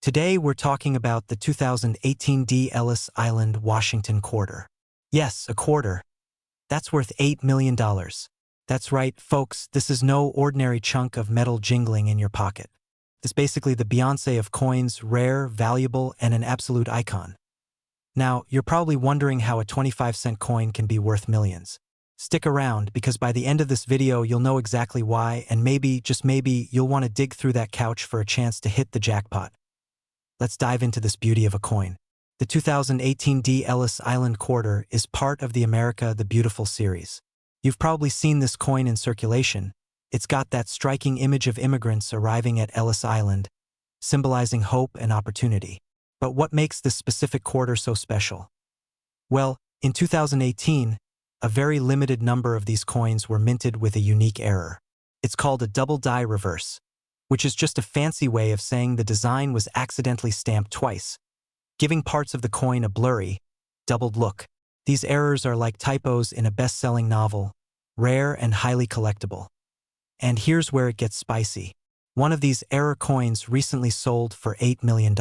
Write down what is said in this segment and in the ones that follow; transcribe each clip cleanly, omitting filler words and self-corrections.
Today we're talking about the 2018 Ellis Island, Washington quarter. Yes, a quarter. That's worth $8 million. That's right, folks, this is no ordinary chunk of metal jingling in your pocket. It's basically the Beyoncé of coins, rare, valuable, and an absolute icon. Now, you're probably wondering how a 25-cent coin can be worth millions. Stick around, because by the end of this video you'll know exactly why, and maybe, just maybe, you'll want to dig through that couch for a chance to hit the jackpot. Let's dive into this beauty of a coin. The 2018 Ellis Island quarter is part of the America the Beautiful series. You've probably seen this coin in circulation. It's got that striking image of immigrants arriving at Ellis Island, symbolizing hope and opportunity. But what makes this specific quarter so special? Well, in 2018, a very limited number of these coins were minted with a unique error. It's called a double die reverse, which is just a fancy way of saying the design was accidentally stamped twice, giving parts of the coin a blurry, doubled look. These errors are like typos in a best-selling novel, rare and highly collectible. And here's where it gets spicy. One of these error coins recently sold for $8 million.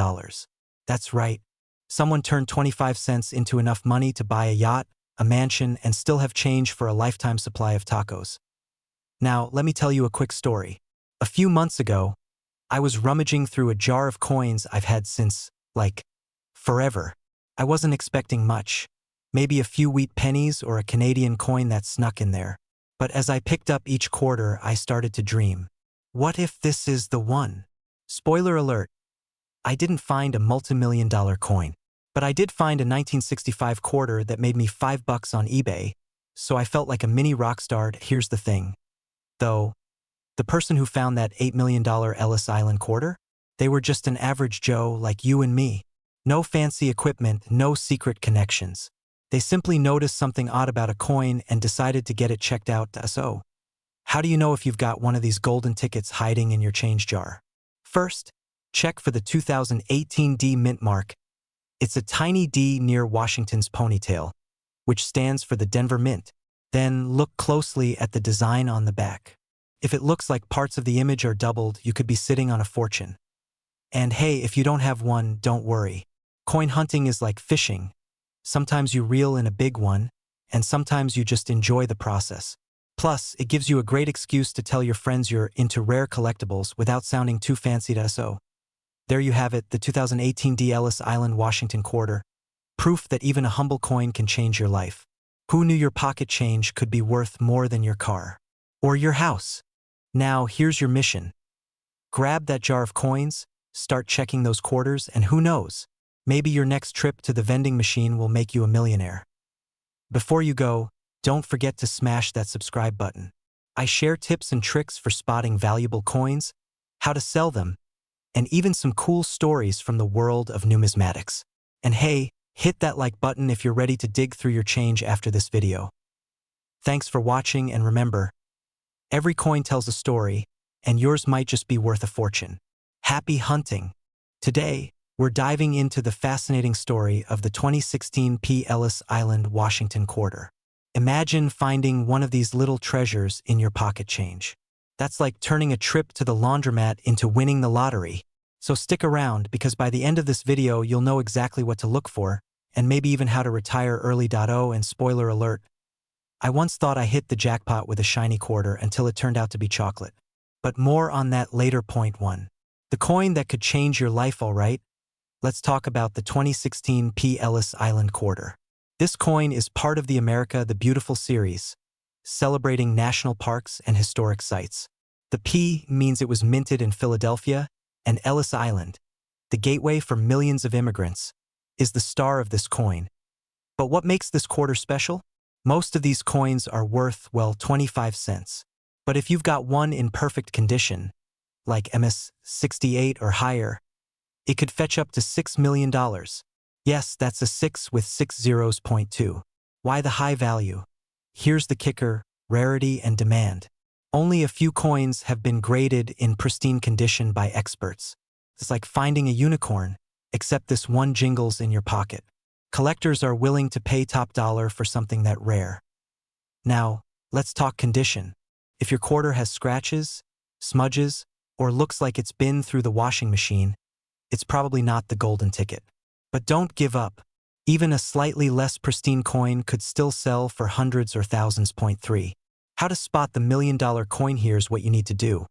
That's right. Someone turned 25 cents into enough money to buy a yacht, a mansion, and still have change for a lifetime supply of tacos. Now, let me tell you a quick story. A few months ago, I was rummaging through a jar of coins I've had since, forever. I wasn't expecting much, maybe a few wheat pennies or a Canadian coin that snuck in there. But as I picked up each quarter, I started to dream. What if this is the one? Spoiler alert, I didn't find a multi-million-dollar coin, but I did find a 1965 quarter that made me $5 on eBay, so I felt like a mini rock star. Here's the thing, though. The person who found that $8 million Ellis Island quarter? They were just an average Joe like you and me. No fancy equipment, no secret connections. They simply noticed something odd about a coin and decided to get it checked out. So, how do you know if you've got one of these golden tickets hiding in your change jar? First, check for the 2018 D mint mark. It's a tiny D near Washington's ponytail, which stands for the Denver Mint. Then look closely at the design on the back. If it looks like parts of the image are doubled, you could be sitting on a fortune. And hey, if you don't have one, don't worry. Coin hunting is like fishing. Sometimes you reel in a big one, and sometimes you just enjoy the process. Plus, it gives you a great excuse to tell your friends you're into rare collectibles without sounding too fancy. So, there you have it, the 2018 Ellis Island, Washington quarter. Proof that even a humble coin can change your life. Who knew your pocket change could be worth more than your car? Or your house? Now, here's your mission. Grab that jar of coins, start checking those quarters, and who knows, maybe your next trip to the vending machine will make you a millionaire. Before you go, don't forget to smash that subscribe button. I share tips and tricks for spotting valuable coins, how to sell them, and even some cool stories from the world of numismatics. And hey, hit that like button if you're ready to dig through your change after this video. Thanks for watching, and remember, every coin tells a story, and yours might just be worth a fortune. Happy hunting! Today, we're diving into the fascinating story of the 2016 Ellis Island, Washington quarter. Imagine finding one of these little treasures in your pocket change. That's like turning a trip to the laundromat into winning the lottery. So stick around, because by the end of this video you'll know exactly what to look for, and maybe even how to retire early. And spoiler alert, I once thought I hit the jackpot with a shiny quarter until it turned out to be chocolate. But more on that later. Point 1. The coin that could change your life. Alright, let's talk about the 2016 Ellis Island quarter. This coin is part of the America the Beautiful series, celebrating national parks and historic sites. The P means it was minted in Philadelphia, and Ellis Island, the gateway for millions of immigrants, is the star of this coin. But what makes this quarter special? Most of these coins are worth, 25 cents. But if you've got one in perfect condition, like MS 68 or higher, it could fetch up to $6 million. Yes, that's a 6 with 6 zeros. Point 2. Why the high value? Here's the kicker: rarity and demand. Only a few coins have been graded in pristine condition by experts. It's like finding a unicorn, except this one jingles in your pocket. Collectors are willing to pay top dollar for something that rare. Now, let's talk condition. If your quarter has scratches, smudges, or looks like it's been through the washing machine, it's probably not the golden ticket. But don't give up. Even a slightly less pristine coin could still sell for hundreds or thousands. Point 3. How to spot the $1,000,000 coin. Here's what you need to do.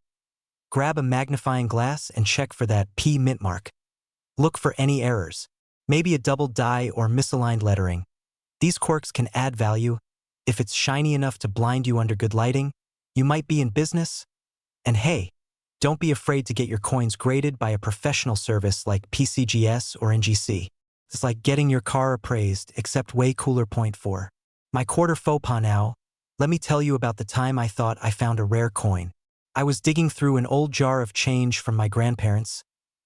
Grab a magnifying glass and check for that P mint mark. Look for any errors, maybe a double die or misaligned lettering. These quirks can add value. If it's shiny enough to blind you under good lighting, you might be in business. And hey, don't be afraid to get your coins graded by a professional service like PCGS or NGC. It's like getting your car appraised, except way cooler. Point 4. My quarter faux pas now. Let me tell you about the time I thought I found a rare coin. I was digging through an old jar of change from my grandparents,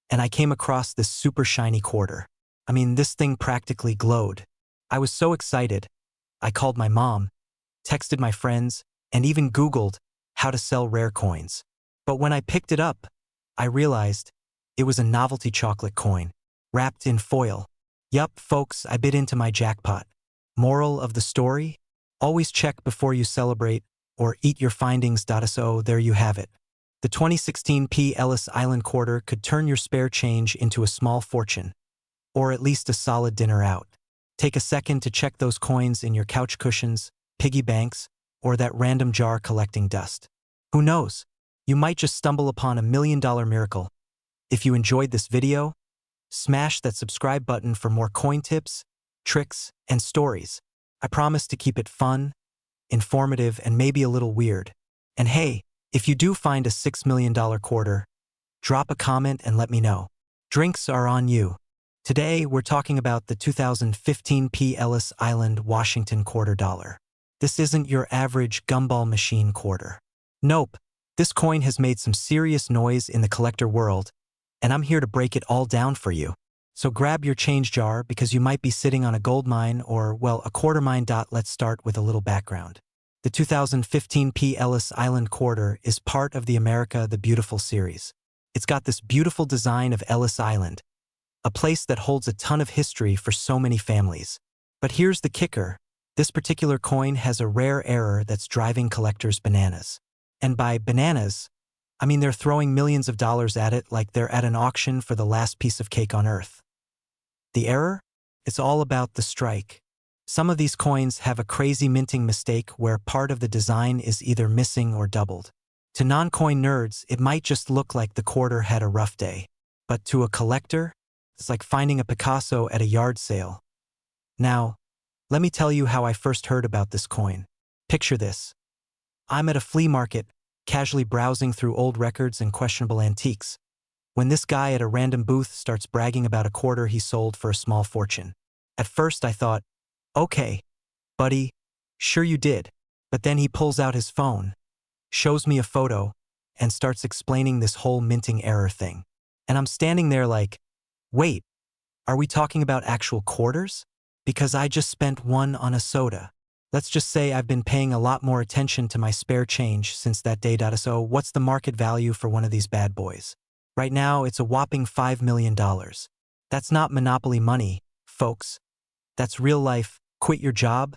and I came across this super shiny quarter. I mean, this thing practically glowed. I was so excited. I called my mom, texted my friends, and even Googled how to sell rare coins. But when I picked it up, I realized it was a novelty chocolate coin, wrapped in foil. Yup, folks, I bit into my jackpot. Moral of the story? Always check before you celebrate, or eat your findings. So there you have it. The 2016 Ellis Island quarter could turn your spare change into a small fortune, or at least a solid dinner out. Take a second to check those coins in your couch cushions, piggy banks, or that random jar collecting dust. Who knows? You might just stumble upon a $1,000,000 miracle. If you enjoyed this video, smash that subscribe button for more coin tips, tricks, and stories. I promise to keep it fun, informative, and maybe a little weird. And hey, if you do find a $6,000,000 quarter, drop a comment and let me know. Drinks are on you. Today, we're talking about the 2015 Ellis Island Washington quarter dollar. This isn't your average gumball machine quarter. Nope, this coin has made some serious noise in the collector world, and I'm here to break it all down for you. So grab your change jar because you might be sitting on a gold mine or, well, a quarter mine. Let's start with a little background. The 2015 Ellis Island quarter is part of the America the Beautiful series. It's got this beautiful design of Ellis Island, a place that holds a ton of history for so many families. But here's the kicker. This particular coin has a rare error that's driving collectors bananas. And by bananas, I mean they're throwing millions of dollars at it like they're at an auction for the last piece of cake on earth. The error? It's all about the strike. Some of these coins have a crazy minting mistake where part of the design is either missing or doubled. To non-coin nerds, it might just look like the quarter had a rough day. But to a collector, it's like finding a Picasso at a yard sale. Now, let me tell you how I first heard about this coin. Picture this. I'm at a flea market, casually browsing through old records and questionable antiques, when this guy at a random booth starts bragging about a quarter he sold for a small fortune. At first I thought, okay, buddy, sure you did. But then he pulls out his phone, shows me a photo, and starts explaining this whole minting error thing. And I'm standing there like, wait, are we talking about actual quarters? Because I just spent one on a soda. Let's just say I've been paying a lot more attention to my spare change since that day. So what's the market value for one of these bad boys? Right now, it's a whopping $5,000,000. That's not monopoly money, folks. That's real life, quit your job,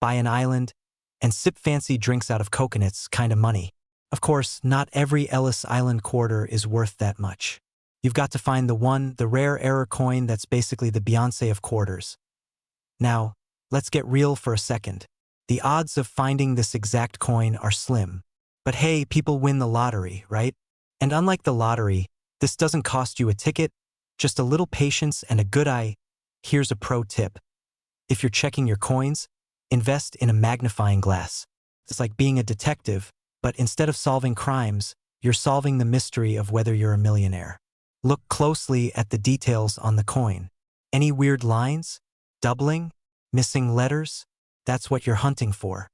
buy an island, and sip fancy drinks out of coconuts kind of money. Of course, not every Ellis Island quarter is worth that much. You've got to find the rare error coin that's basically the Beyoncé of quarters. Now, let's get real for a second. The odds of finding this exact coin are slim. But hey, people win the lottery, right? And unlike the lottery, this doesn't cost you a ticket, just a little patience and a good eye. Here's a pro tip. If you're checking your coins, invest in a magnifying glass. It's like being a detective, but instead of solving crimes, you're solving the mystery of whether you're a millionaire. Look closely at the details on the coin. Any weird lines? Doubling? Missing letters? That's what you're hunting for.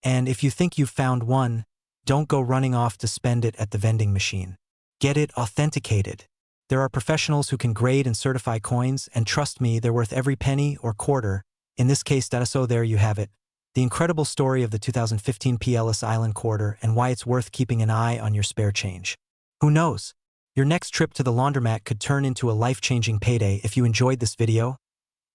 And if you think you've found one, don't go running off to spend it at the vending machine. Get it authenticated. There are professionals who can grade and certify coins, and trust me, they're worth every penny or quarter. In this case, so there you have it. The incredible story of the 2015 Ellis Island quarter and why it's worth keeping an eye on your spare change. Who knows? Your next trip to the laundromat could turn into a life-changing payday. If you enjoyed this video,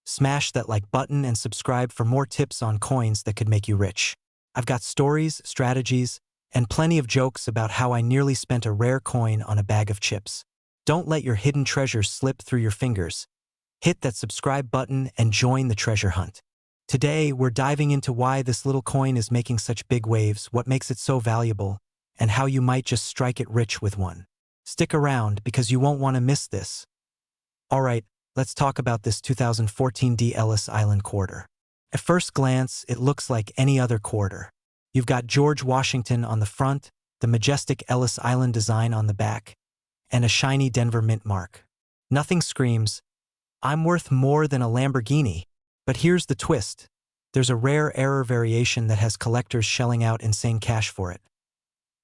smash that like button and subscribe for more tips on coins that could make you rich. I've got stories, strategies, and plenty of jokes about how I nearly spent a rare coin on a bag of chips. Don't let your hidden treasures slip through your fingers. Hit that subscribe button and join the treasure hunt. Today, we're diving into why this little coin is making such big waves, what makes it so valuable, and how you might just strike it rich with one. Stick around because you won't want to miss this. Alright, let's talk about this 2014 Ellis Island quarter. At first glance, it looks like any other quarter. You've got George Washington on the front, the majestic Ellis Island design on the back, and a shiny Denver mint mark. Nothing screams, "I'm worth more than a Lamborghini." But here's the twist. There's a rare error variation that has collectors shelling out insane cash for it.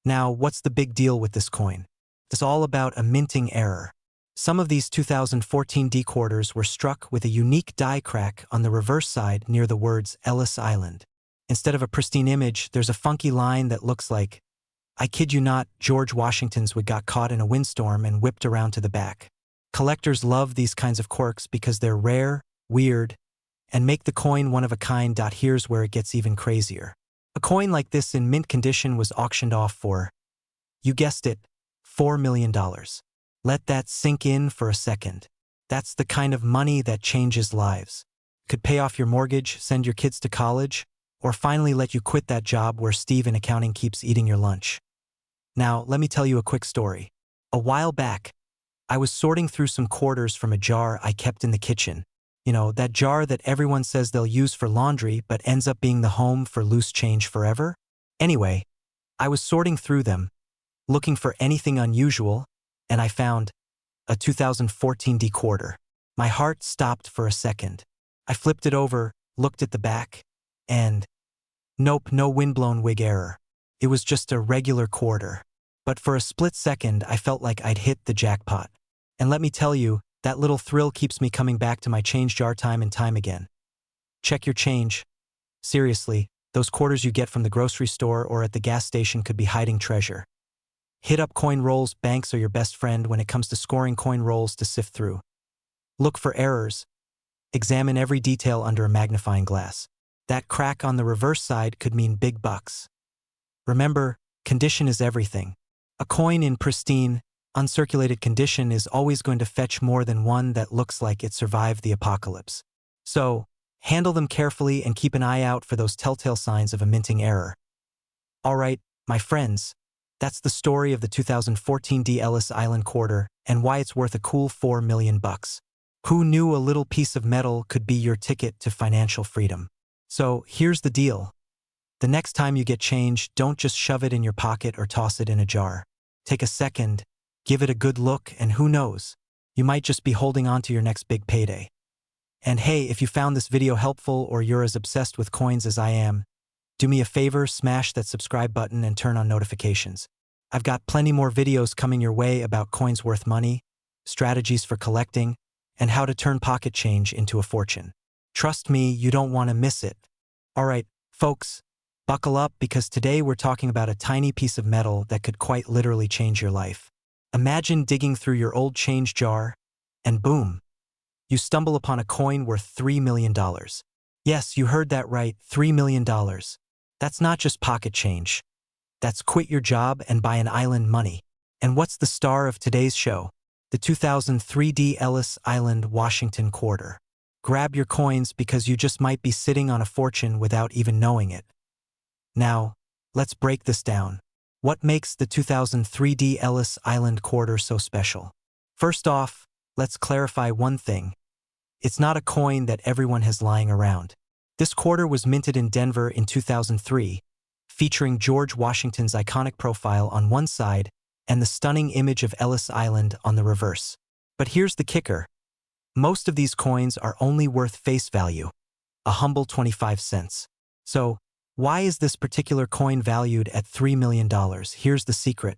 Now, what's the big deal with this coin? It's all about a minting error. Some of these 2014 D quarters were struck with a unique die crack on the reverse side near the words Ellis Island. Instead of a pristine image, there's a funky line that looks like, I kid you not, George Washington's would got caught in a windstorm and whipped around to the back. Collectors love these kinds of quirks because they're rare, weird, and make the coin one of a kind. Here's where it gets even crazier. A coin like this in mint condition was auctioned off for, you guessed it, $4 million. Let that sink in for a second. That's the kind of money that changes lives. Could pay off your mortgage, send your kids to college, or finally let you quit that job where Steve in accounting keeps eating your lunch. Now, let me tell you a quick story. A while back, I was sorting through some quarters from a jar I kept in the kitchen. You know, that jar that everyone says they'll use for laundry but ends up being the home for loose change forever? Anyway, I was sorting through them, looking for anything unusual, and I found a 2014 D quarter. My heart stopped for a second. I flipped it over, looked at the back, and nope, no windblown wig error. It was just a regular quarter. But for a split second, I felt like I'd hit the jackpot. And let me tell you, that little thrill keeps me coming back to my change jar time and time again. Check your change. Seriously, those quarters you get from the grocery store or at the gas station could be hiding treasure. Hit up coin rolls. Banks are your best friend when it comes to scoring coin rolls to sift through. Look for errors. Examine every detail under a magnifying glass. That crack on the reverse side could mean big bucks. Remember, condition is everything. A coin in pristine, uncirculated condition is always going to fetch more than one that looks like it survived the apocalypse. So, handle them carefully and keep an eye out for those telltale signs of a minting error. Alright, my friends, that's the story of the 2014 Ellis Island quarter and why it's worth a cool $4 million. Who knew a little piece of metal could be your ticket to financial freedom? So, here's the deal. The next time you get change, don't just shove it in your pocket or toss it in a jar. Take a second, give it a good look, and who knows, you might just be holding on to your next big payday. And hey, if you found this video helpful or you're as obsessed with coins as I am, do me a favor, smash that subscribe button and turn on notifications. I've got plenty more videos coming your way about coins worth money, strategies for collecting, and how to turn pocket change into a fortune. Trust me, you don't want to miss it. Alright, folks, buckle up because today we're talking about a tiny piece of metal that could quite literally change your life. Imagine digging through your old change jar, and boom, you stumble upon a coin worth $3 million. Yes, you heard that right, $3 million. That's not just pocket change. That's quit your job and buy an island money. And what's the star of today's show? The 2003 Ellis Island, Washington quarter. Grab your coins because you just might be sitting on a fortune without even knowing it. Now, let's break this down. What makes the 2003 Ellis Island quarter so special? First off, let's clarify one thing. It's not a coin that everyone has lying around. This quarter was minted in Denver in 2003, featuring George Washington's iconic profile on one side and the stunning image of Ellis Island on the reverse. But here's the kicker. Most of these coins are only worth face value, a humble 25 cents. So, why is this particular coin valued at $3 million? Here's the secret.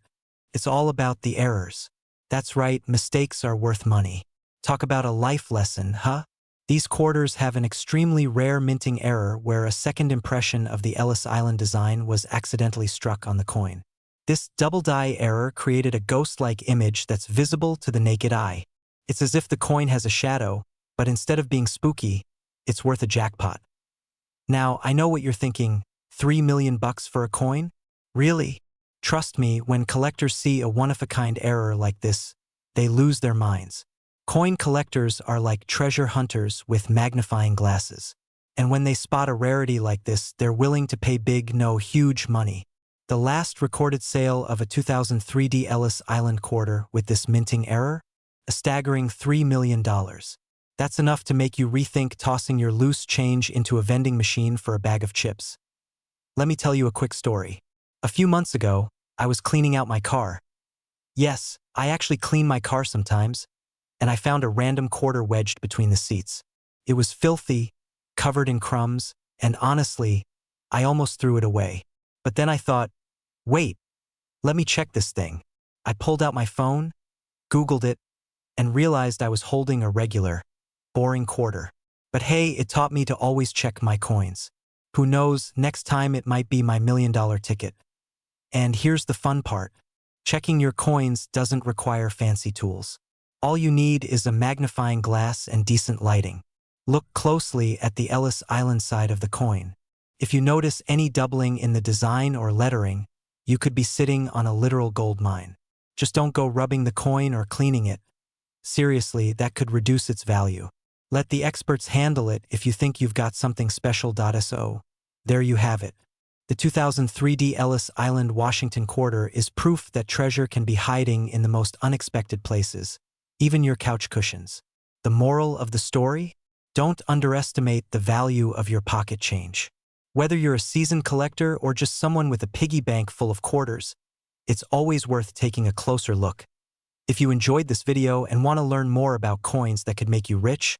It's all about the errors. That's right, mistakes are worth money. Talk about a life lesson, huh? These quarters have an extremely rare minting error where a second impression of the Ellis Island design was accidentally struck on the coin. This double die error created a ghost-like image that's visible to the naked eye. It's as if the coin has a shadow, but instead of being spooky, it's worth a jackpot. Now, I know what you're thinking, $3 million for a coin? Really? Trust me, when collectors see a one-of-a-kind error like this, they lose their minds. Coin collectors are like treasure hunters with magnifying glasses. And when they spot a rarity like this, they're willing to pay big, no, huge money. The last recorded sale of a 2003 Ellis Island quarter with this minting error? A staggering $3 million. That's enough to make you rethink tossing your loose change into a vending machine for a bag of chips. Let me tell you a quick story. A few months ago, I was cleaning out my car. Yes, I actually clean my car sometimes, and I found a random quarter wedged between the seats. It was filthy, covered in crumbs, and honestly, I almost threw it away. But then I thought, wait, let me check this thing. I pulled out my phone, Googled it, and realized I was holding a regular, boring quarter. But hey, it taught me to always check my coins. Who knows, next time it might be my $1 million ticket. And here's the fun part. Checking your coins doesn't require fancy tools. All you need is a magnifying glass and decent lighting. Look closely at the Ellis Island side of the coin. If you notice any doubling in the design or lettering, you could be sitting on a literal gold mine. Just don't go rubbing the coin or cleaning it. Seriously, that could reduce its value. Let the experts handle it if you think you've got something special. So, there you have it. The 2003 Ellis Island Washington quarter is proof that treasure can be hiding in the most unexpected places, even your couch cushions. The moral of the story? Don't underestimate the value of your pocket change. Whether you're a seasoned collector or just someone with a piggy bank full of quarters, it's always worth taking a closer look. If you enjoyed this video and want to learn more about coins that could make you rich,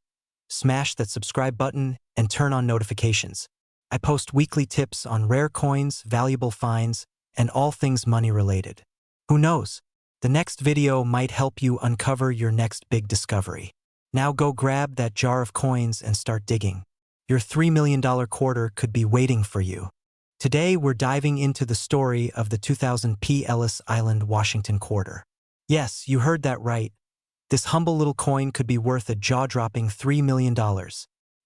smash that subscribe button and turn on notifications. I post weekly tips on rare coins, valuable finds, and all things money related. Who knows? The next video might help you uncover your next big discovery. Now go grab that jar of coins and start digging. Your $3 million quarter could be waiting for you. Today we're diving into the story of the 2000 Ellis Island Washington quarter. Yes, you heard that right. This humble little coin could be worth a jaw-dropping $3 million.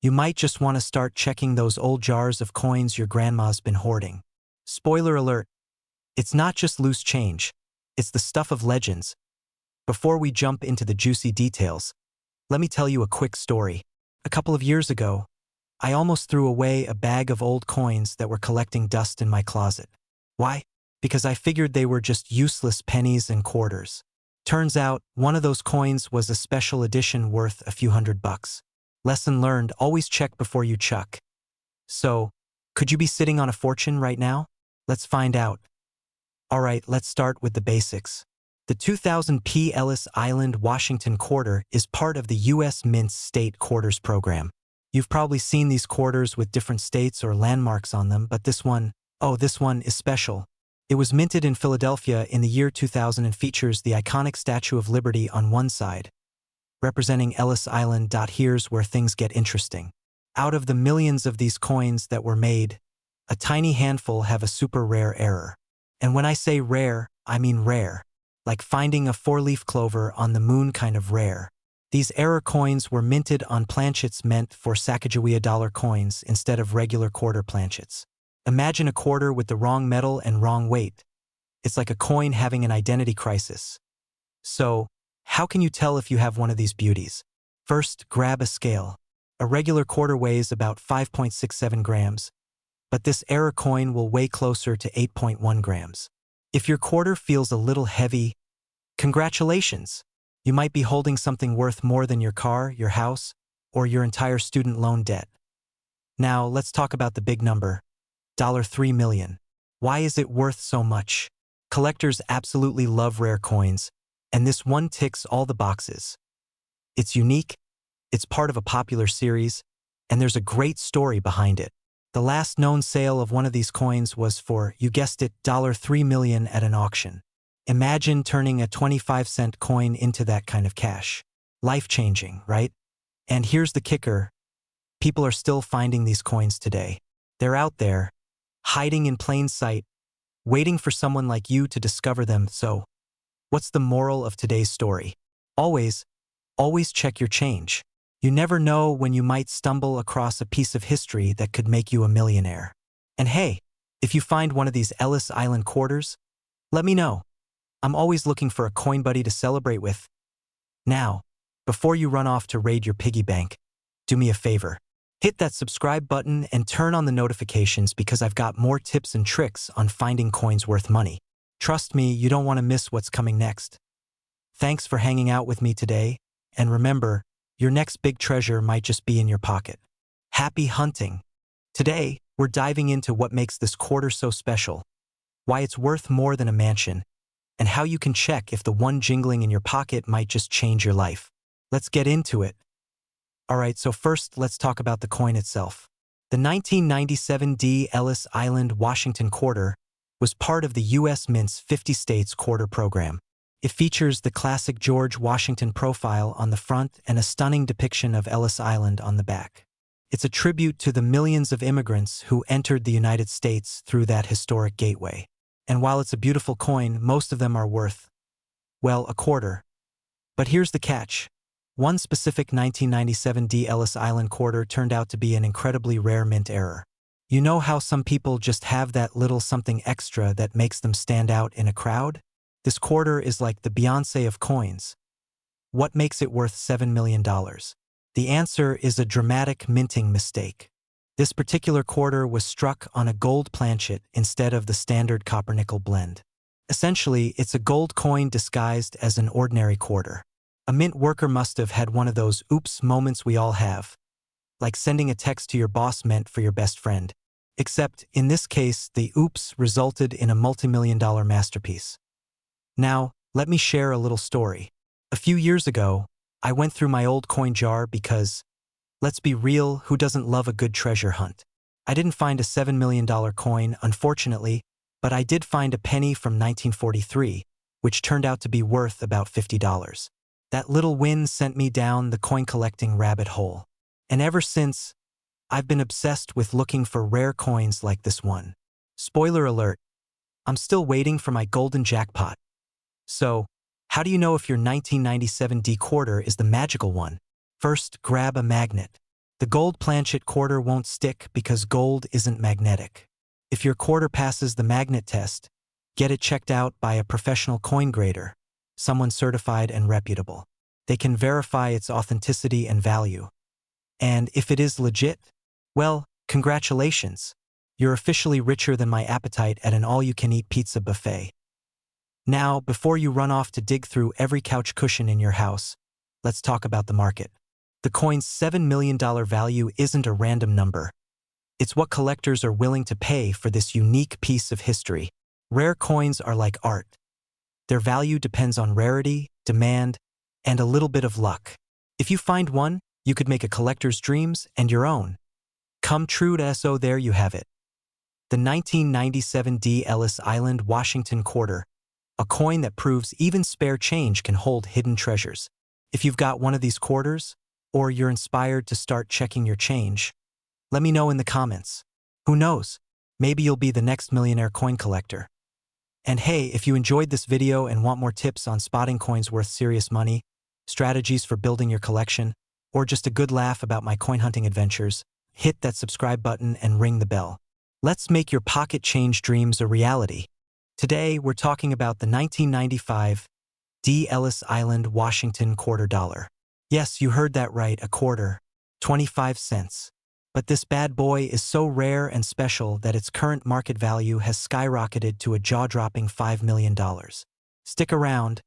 You might just want to start checking those old jars of coins your grandma's been hoarding. Spoiler alert, it's not just loose change, it's the stuff of legends. Before we jump into the juicy details, let me tell you a quick story. A couple of years ago, I almost threw away a bag of old coins that were collecting dust in my closet. Why? Because I figured they were just useless pennies and quarters. Turns out, one of those coins was a special edition worth a few $100. Lesson learned, always check before you chuck. So, could you be sitting on a fortune right now? Let's find out. Alright, let's start with the basics. The 2000 Ellis Island Washington quarter is part of the U.S. Mint's State Quarters program. You've probably seen these quarters with different states or landmarks on them, but this one is special. It was minted in Philadelphia in the year 2000 and features the iconic Statue of Liberty on one side, representing Ellis Island. Here's where things get interesting. Out of the millions of these coins that were made, a tiny handful have a super rare error. And when I say rare, I mean rare. Like finding a four-leaf clover on the moon kind of rare. These error coins were minted on planchets meant for Sacagawea dollar coins instead of regular quarter planchets. Imagine a quarter with the wrong metal and wrong weight. It's like a coin having an identity crisis. So, how can you tell if you have one of these beauties? First, grab a scale. A regular quarter weighs about 5.67 grams, but this error coin will weigh closer to 8.1 grams. If your quarter feels a little heavy, congratulations! You might be holding something worth more than your car, your house, or your entire student loan debt. Now, let's talk about the big number. $3 million. Why is it worth so much? Collectors absolutely love rare coins, and this one ticks all the boxes. It's unique, it's part of a popular series, and there's a great story behind it. The last known sale of one of these coins was for, you guessed it, $3 million at an auction. Imagine turning a 25-cent coin into that kind of cash. Life-changing, right? And here's the kicker. People are still finding these coins today. They're out there, hiding in plain sight, waiting for someone like you to discover them. So, what's the moral of today's story? Always check your change. You never know when you might stumble across a piece of history that could make you a millionaire. And hey, if you find one of these Ellis Island quarters, let me know. I'm always looking for a coin buddy to celebrate with. Now, before you run off to raid your piggy bank, do me a favor. Hit that subscribe button and turn on the notifications because I've got more tips and tricks on finding coins worth money. Trust me, you don't want to miss what's coming next. Thanks for hanging out with me today, and remember, your next big treasure might just be in your pocket. Happy hunting! Today, we're diving into what makes this quarter so special, why it's worth more than a mansion, and how you can check if the one jingling in your pocket might just change your life. Let's get into it. Alright, so first let's talk about the coin itself. The 1997 Ellis Island Washington quarter was part of the U.S. Mint's 50 states quarter program. It features the classic George Washington profile on the front and a stunning depiction of Ellis Island on the back. It's a tribute to the millions of immigrants who entered the United States through that historic gateway. And while it's a beautiful coin, most of them are worth, well, a quarter. But here's the catch. One specific 1997 Ellis Island quarter turned out to be an incredibly rare mint error. You know how some people just have that little something extra that makes them stand out in a crowd? This quarter is like the Beyoncé of coins. What makes it worth $7 million? The answer is a dramatic minting mistake. This particular quarter was struck on a gold planchet instead of the standard copper-nickel blend. Essentially, it's a gold coin disguised as an ordinary quarter. A mint worker must have had one of those oops moments we all have, like sending a text to your boss meant for your best friend. Except, in this case, the oops resulted in a multi-million-dollar masterpiece. Now, let me share a little story. A few years ago, I went through my old coin jar because, let's be real, who doesn't love a good treasure hunt? I didn't find a $7 million coin, unfortunately, but I did find a penny from 1943, which turned out to be worth about $50. That little win sent me down the coin-collecting rabbit hole. And ever since, I've been obsessed with looking for rare coins like this one. Spoiler alert, I'm still waiting for my golden jackpot. So, how do you know if your 1997 quarter is the magical one? First, grab a magnet. The gold planchet quarter won't stick because gold isn't magnetic. If your quarter passes the magnet test, get it checked out by a professional coin grader, someone certified and reputable. They can verify its authenticity and value. And if it is legit, well, congratulations. You're officially richer than my appetite at an all-you-can-eat pizza buffet. Now, before you run off to dig through every couch cushion in your house, let's talk about the market. The coin's $7 million value isn't a random number. It's what collectors are willing to pay for this unique piece of history. Rare coins are like art. Their value depends on rarity, demand, and a little bit of luck. If you find one, you could make a collector's dreams and your own come true. So there you have it. The 1997 Ellis Island Washington quarter, a coin that proves even spare change can hold hidden treasures. If you've got one of these quarters, or you're inspired to start checking your change, let me know in the comments. Who knows? Maybe you'll be the next millionaire coin collector. And hey, if you enjoyed this video and want more tips on spotting coins worth serious money, strategies for building your collection, or just a good laugh about my coin hunting adventures, hit that subscribe button and ring the bell. Let's make your pocket change dreams a reality. Today, we're talking about the 1995 Ellis Island Washington quarter dollar. Yes, you heard that right, a quarter, 25 cents. But this bad boy is so rare and special that its current market value has skyrocketed to a jaw-dropping $5 million. Stick around,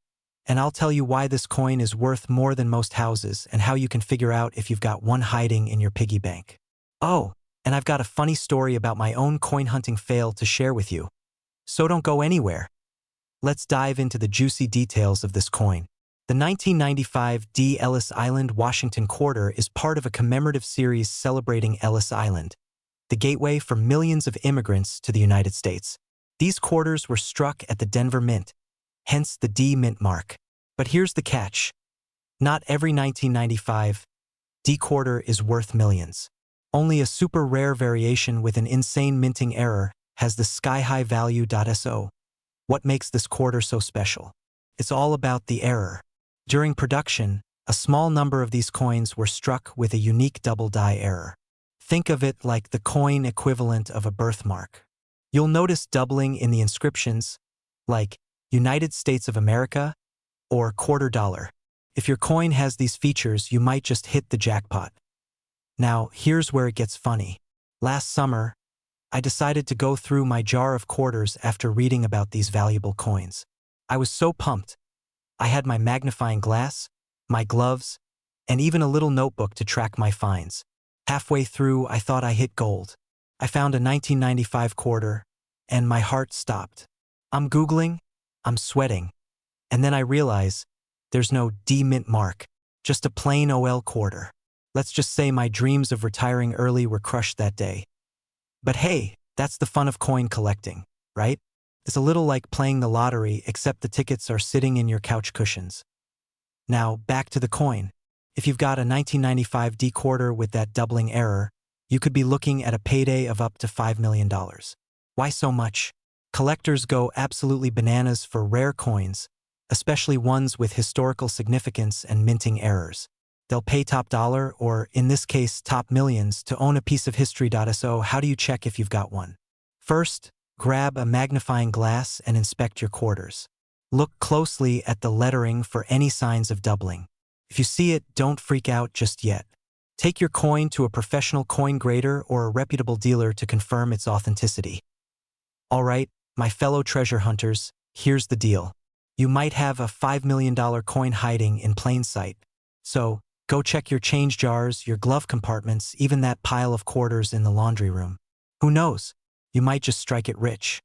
and I'll tell you why this coin is worth more than most houses and how you can figure out if you've got one hiding in your piggy bank. Oh, and I've got a funny story about my own coin hunting fail to share with you. So don't go anywhere. Let's dive into the juicy details of this coin. The 1995 Ellis Island Washington quarter is part of a commemorative series celebrating Ellis Island, the gateway for millions of immigrants to the United States. These quarters were struck at the Denver Mint, hence the D Mint mark. But here's the catch. Not every 1995 D quarter is worth millions. Only a super rare variation with an insane minting error has the sky-high value. So, what makes this quarter so special? It's all about the error. During production, a small number of these coins were struck with a unique double die error. Think of it like the coin equivalent of a birthmark. You'll notice doubling in the inscriptions, like United States of America or quarter dollar. If your coin has these features, you might just hit the jackpot. Now, here's where it gets funny. Last summer, I decided to go through my jar of quarters after reading about these valuable coins. I was so pumped. I had my magnifying glass, my gloves, and even a little notebook to track my finds. Halfway through, I thought I hit gold. I found a 1995 quarter, and my heart stopped. I'm Googling, I'm sweating, and then I realize there's no D mint mark, just a plain OL quarter. Let's just say my dreams of retiring early were crushed that day. But hey, that's the fun of coin collecting, right? It's a little like playing the lottery, except the tickets are sitting in your couch cushions. Now, back to the coin. If you've got a 1995 D quarter with that doubling error, you could be looking at a payday of up to $5 million. Why so much? Collectors go absolutely bananas for rare coins, especially ones with historical significance and minting errors. They'll pay top dollar, or in this case, top millions, to own a piece of history. So how do you check if you've got one? First, grab a magnifying glass and inspect your quarters. Look closely at the lettering for any signs of doubling. If you see it, don't freak out just yet. Take your coin to a professional coin grader or a reputable dealer to confirm its authenticity. All right, my fellow treasure hunters, here's the deal. You might have a $5 million coin hiding in plain sight. So, go check your change jars, your glove compartments, even that pile of quarters in the laundry room. Who knows? You might just strike it rich.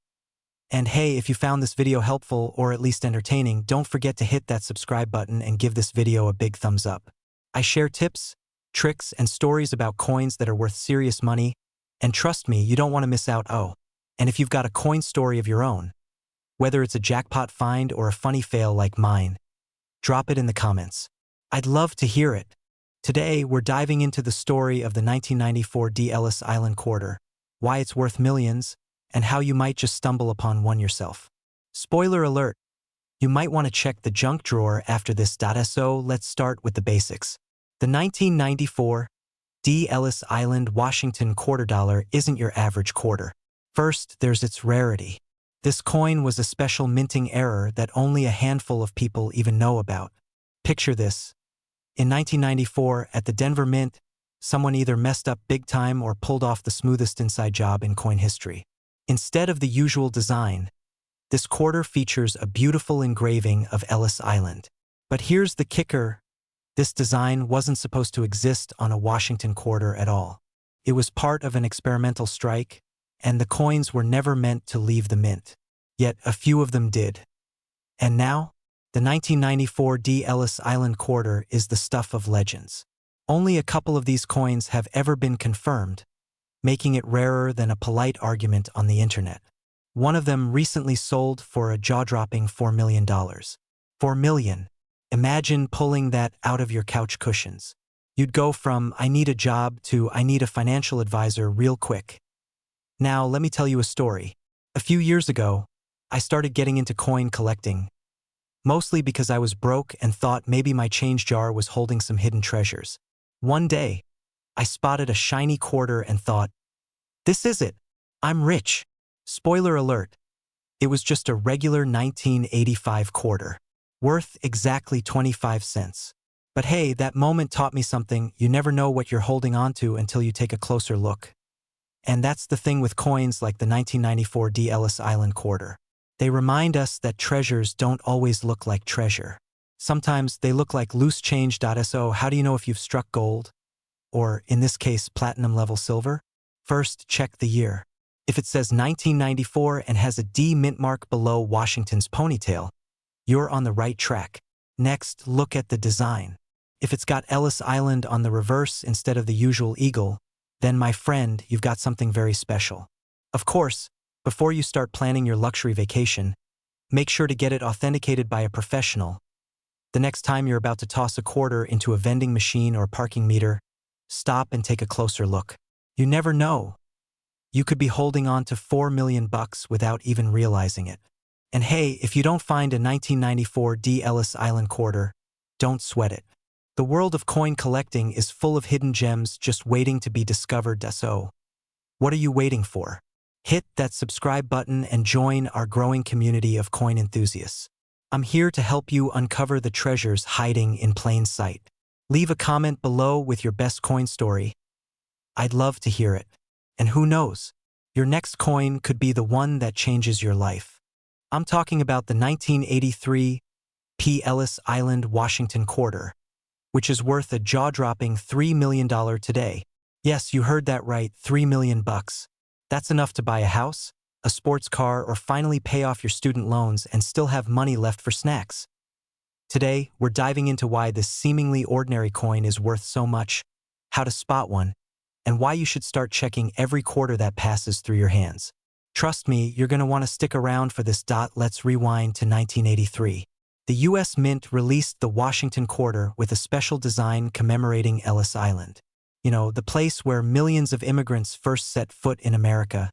And hey, if you found this video helpful or at least entertaining, don't forget to hit that subscribe button and give this video a big thumbs up. I share tips, tricks, and stories about coins that are worth serious money, and trust me, you don't want to miss out. Oh, and if you've got a coin story of your own, whether it's a jackpot find or a funny fail like mine, drop it in the comments. I'd love to hear it. Today, we're diving into the story of the 1994 D. Ellis Island quarter, why it's worth millions, and how you might just stumble upon one yourself. Spoiler alert, you might want to check the junk drawer after this. So let's start with the basics. The 1994 D. Ellis Island Washington quarter dollar isn't your average quarter. First, there's its rarity. This coin was a special minting error that only a handful of people even know about. Picture this. In 1994, at the Denver Mint, someone either messed up big time or pulled off the smoothest inside job in coin history. Instead of the usual design, this quarter features a beautiful engraving of Ellis Island. But here's the kicker. This design wasn't supposed to exist on a Washington quarter at all. It was part of an experimental strike, and the coins were never meant to leave the mint. Yet a few of them did. And now, the 1994 D. Ellis Island quarter is the stuff of legends. Only a couple of these coins have ever been confirmed, making it rarer than a polite argument on the internet. One of them recently sold for a jaw-dropping $4 million. $4 million. Imagine pulling that out of your couch cushions. You'd go from, I need a job, to I need a financial advisor real quick. Now, let me tell you a story. A few years ago, I started getting into coin collecting, mostly because I was broke and thought maybe my change jar was holding some hidden treasures. One day, I spotted a shiny quarter and thought, this is it. I'm rich. Spoiler alert. It was just a regular 1985 quarter, worth exactly 25 cents. But hey, that moment taught me something. You never know what you're holding on to until you take a closer look. And that's the thing with coins like the 1994 D. Ellis Island quarter. They remind us that treasures don't always look like treasure. Sometimes they look like loose change. So how do you know if you've struck gold? Or, in this case, platinum level silver? First, check the year. If it says 1994 and has a D mint mark below Washington's ponytail, you're on the right track. Next, look at the design. If it's got Ellis Island on the reverse instead of the usual eagle, then, my friend, you've got something very special. Of course, before you start planning your luxury vacation, make sure to get it authenticated by a professional. The next time you're about to toss a quarter into a vending machine or parking meter, stop and take a closer look. You never know. You could be holding on to $4 million without even realizing it. And hey, if you don't find a 1994 D. Ellis Island quarter, don't sweat it. The world of coin collecting is full of hidden gems just waiting to be discovered. So, what are you waiting for? Hit that subscribe button and join our growing community of coin enthusiasts. I'm here to help you uncover the treasures hiding in plain sight. Leave a comment below with your best coin story. I'd love to hear it. And who knows, your next coin could be the one that changes your life. I'm talking about the 1983 Ellis Island, Washington quarter, which is worth a jaw-dropping $3 million today. Yes, you heard that right, $3 million bucks. That's enough to buy a house, a sports car, or finally pay off your student loans and still have money left for snacks. Today, we're diving into why this seemingly ordinary coin is worth so much, how to spot one, and why you should start checking every quarter that passes through your hands. Trust me, you're going to want to stick around for this. Let's rewind to 1983. The U.S. Mint released the Washington quarter with a special design commemorating Ellis Island. You know, the place where millions of immigrants first set foot in America,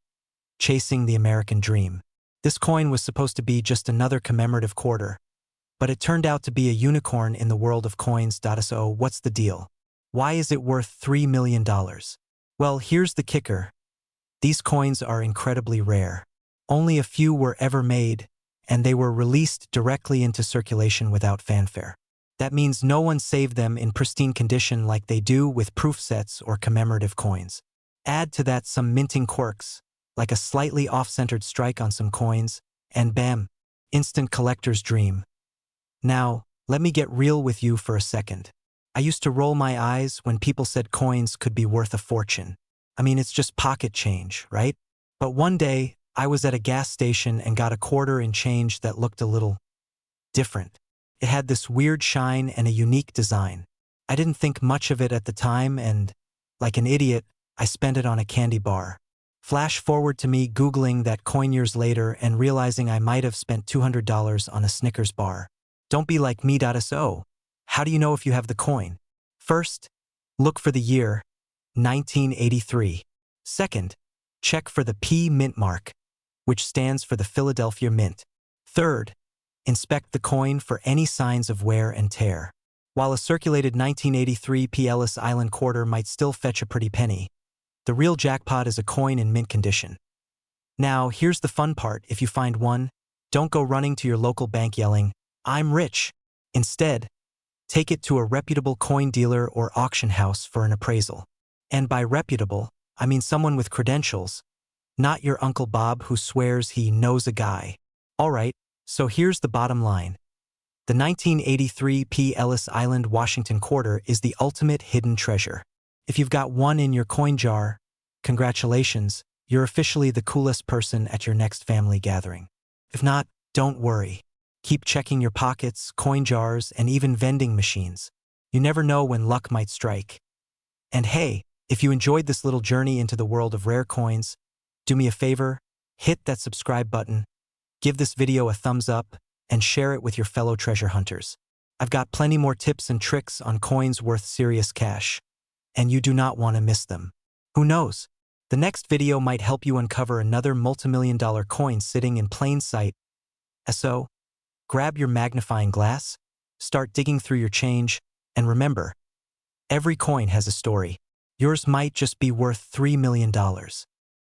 chasing the American dream. This coin was supposed to be just another commemorative quarter, but it turned out to be a unicorn in the world of coins. So what's the deal? Why is it worth $3 million? Well, here's the kicker. These coins are incredibly rare. Only a few were ever made, and they were released directly into circulation without fanfare. That means no one saved them in pristine condition like they do with proof sets or commemorative coins. Add to that some minting quirks, like a slightly off-centered strike on some coins, and bam, instant collector's dream. Now, let me get real with you for a second. I used to roll my eyes when people said coins could be worth a fortune. I mean, it's just pocket change, right? But one day, I was at a gas station and got a quarter in change that looked a little different. It had this weird shine and a unique design. I didn't think much of it at the time and, like an idiot, I spent it on a candy bar. Flash forward to me Googling that coin years later and realizing I might have spent $200 on a Snickers bar. Don't be like me. So, how do you know if you have the coin? First, look for the year, 1983. Second, check for the P Mint mark, which stands for the Philadelphia Mint. Third, inspect the coin for any signs of wear and tear. While a circulated 1983 Ellis Island quarter might still fetch a pretty penny, the real jackpot is a coin in mint condition. Now, here's the fun part. If you find one, don't go running to your local bank yelling, "I'm rich." Instead, take it to a reputable coin dealer or auction house for an appraisal. And by reputable, I mean someone with credentials, not your Uncle Bob who swears he knows a guy. All right, so here's the bottom line. The 1983 Ellis Island, Washington quarter is the ultimate hidden treasure. If you've got one in your coin jar, congratulations, you're officially the coolest person at your next family gathering. If not, don't worry. Keep checking your pockets, coin jars, and even vending machines. You never know when luck might strike. And hey, if you enjoyed this little journey into the world of rare coins, do me a favor, hit that subscribe button, give this video a thumbs up, and share it with your fellow treasure hunters. I've got plenty more tips and tricks on coins worth serious cash, and you do not want to miss them. Who knows? The next video might help you uncover another multi-million-dollar coin sitting in plain sight. So, grab your magnifying glass, start digging through your change, and remember, every coin has a story. Yours might just be worth $3 million.